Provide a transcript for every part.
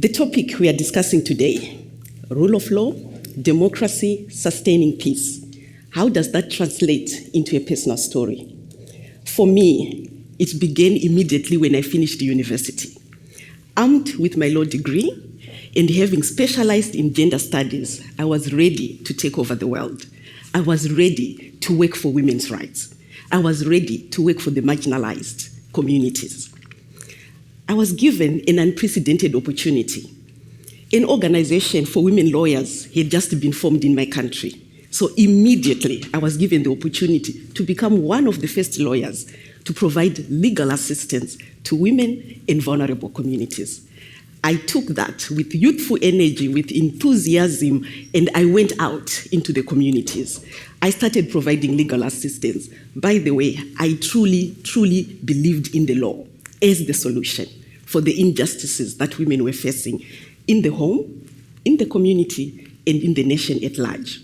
The topic we are discussing today, rule of law, democracy, sustaining peace. How does that translate into a personal story? For me, it began immediately when I finished university. Armed with my law degree and having specialized in gender studies, I was ready to take over the world. I was ready to work for women's rights. I was ready to work for the marginalized communities. I was given an unprecedented opportunity. An organization for women lawyers had just been formed in my country. So immediately, I was given the opportunity to become one of the first lawyers to provide legal assistance to women in vulnerable communities. I took that with youthful energy, with enthusiasm, and I went out into the communities. I started providing legal assistance. By the way, I truly, truly believed in the law as the solution for the injustices that women were facing in the home, in the community, and in the nation at large.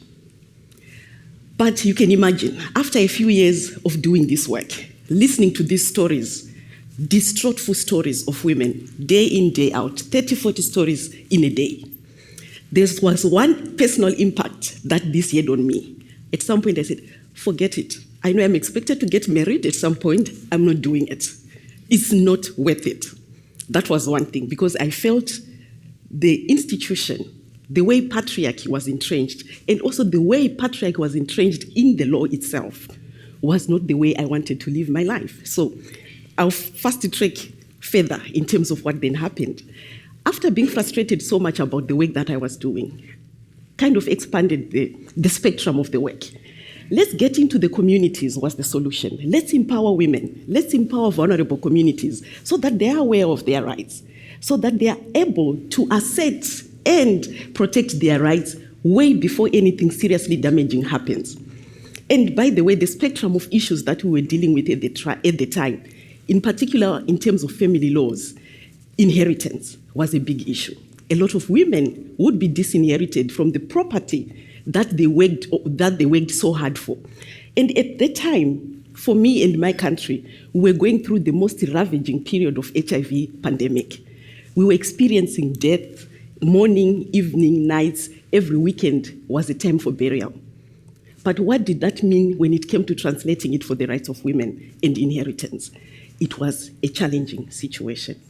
But you can imagine, after a few years of doing this work, listening to these stories, distraught stories of women, day in, day out, 30, 40 stories in a day. There was one personal impact that this had on me. At some point I said, forget it. I know I'm expected to get married at some point. I'm not doing it. It's not worth it. That was one thing, because I felt the institution, the way patriarchy was entrenched, and also the way patriarchy was entrenched in the law itself, was not the way I wanted to live my life. So I'll fast track further in terms of what then happened. After being frustrated so much about the work that I was doing, kind of expanded the spectrum of the work. Let's get into the communities was the solution. Let's empower women. Let's empower vulnerable communities so that they are aware of their rights, so that they are able to assert and protect their rights way before anything seriously damaging happens. And by the way, the spectrum of issues that we were dealing with at the time, in particular in terms of family laws, inheritance was a big issue. A lot of women would be disinherited from the property that they worked so hard for. And at that time, for me and my country, we were going through the most ravaging period of HIV pandemic. We were experiencing death, morning, evening, nights, every weekend was a time for burial. But what did that mean when it came to translating it for the rights of women and inheritance? It was a challenging situation.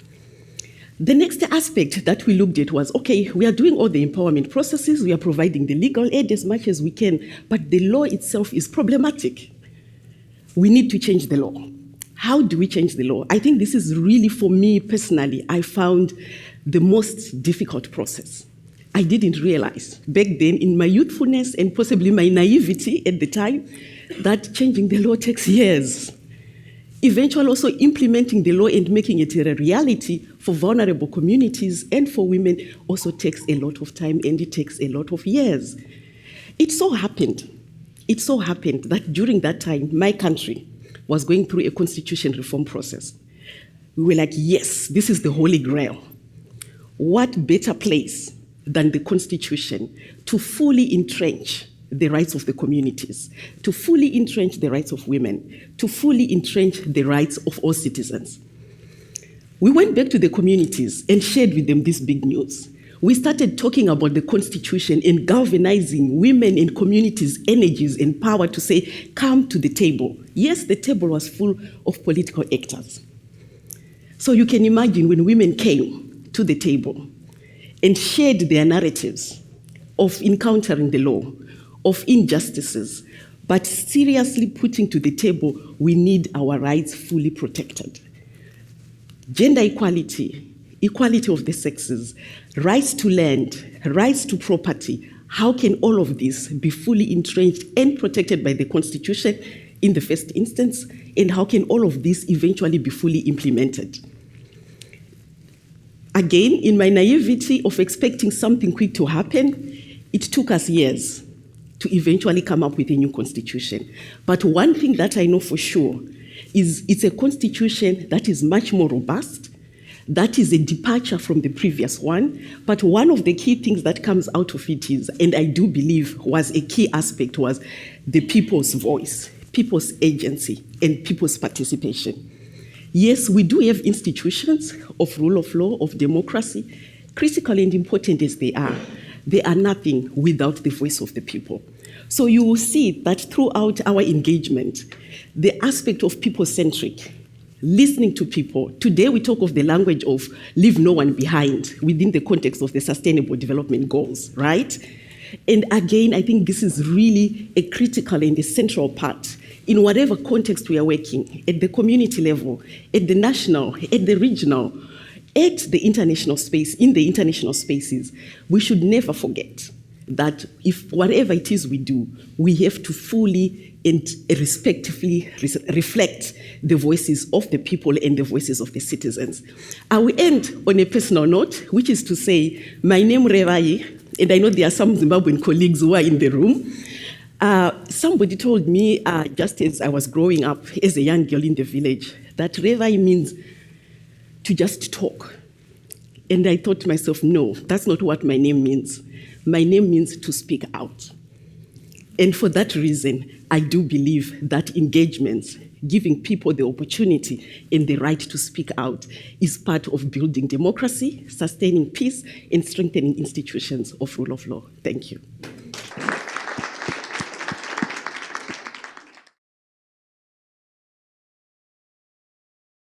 The next aspect that we looked at was, okay, we are doing all the empowerment processes, we are providing the legal aid as much as we can, but the law itself is problematic. We need to change the law. How do we change the law? I think this is really, for me personally, I found the most difficult process. I didn't realize back then in my youthfulness and possibly my naivety at the time that changing the law takes years. Eventually also implementing the law and making it a reality for vulnerable communities and for women also takes a lot of time, and it takes a lot of years. It so happened that during that time, my country was going through a constitution reform process. We were like, yes, this is the holy grail. What better place than the constitution to fully entrench the rights of the communities, to fully entrench the rights of women, to fully entrench the rights of all citizens. We went back to the communities and shared with them this big news. We started talking about the constitution and galvanizing women and communities' energies and power to say, come to the table. Yes, the table was full of political actors. So you can imagine when women came to the table and shared their narratives of encountering the law, of injustices, but seriously putting to the table, we need our rights fully protected. Gender equality, equality of the sexes, rights to land, rights to property. How can all of this be fully entrenched and protected by the Constitution in the first instance? And how can all of this eventually be fully implemented? Again, in my naivety of expecting something quick to happen, it took us years to eventually come up with a new constitution. But one thing that I know for sure is it's a constitution that is much more robust, that is a departure from the previous one. But one of the key things that comes out of it is, and I do believe was a key aspect, was the people's voice, people's agency, and people's participation. Yes, we do have institutions of rule of law, of democracy, critical and important as they are nothing without the voice of the people. So you will see that throughout our engagement, the aspect of people-centric, listening to people. Today we talk of the language of leave no one behind within the context of the Sustainable Development Goals, right? And again, I think this is really a critical and a central part in whatever context we are working, at the community level, at the national, at the regional, at the international space, in the international spaces. We should never forget that if whatever it is we do, we have to fully and respectively reflect the voices of the people and the voices of the citizens. I will end on a personal note, which is to say, my name is Revai, and I know there are some Zimbabwean colleagues who are in the room. Somebody told me, just as I was growing up as a young girl in the village, that Revai means to just talk. And I thought to myself, no, that's not what my name means. My name means to speak out. And for that reason, I do believe that engagements, giving people the opportunity and the right to speak out, is part of building democracy, sustaining peace, and strengthening institutions of rule of law. Thank you.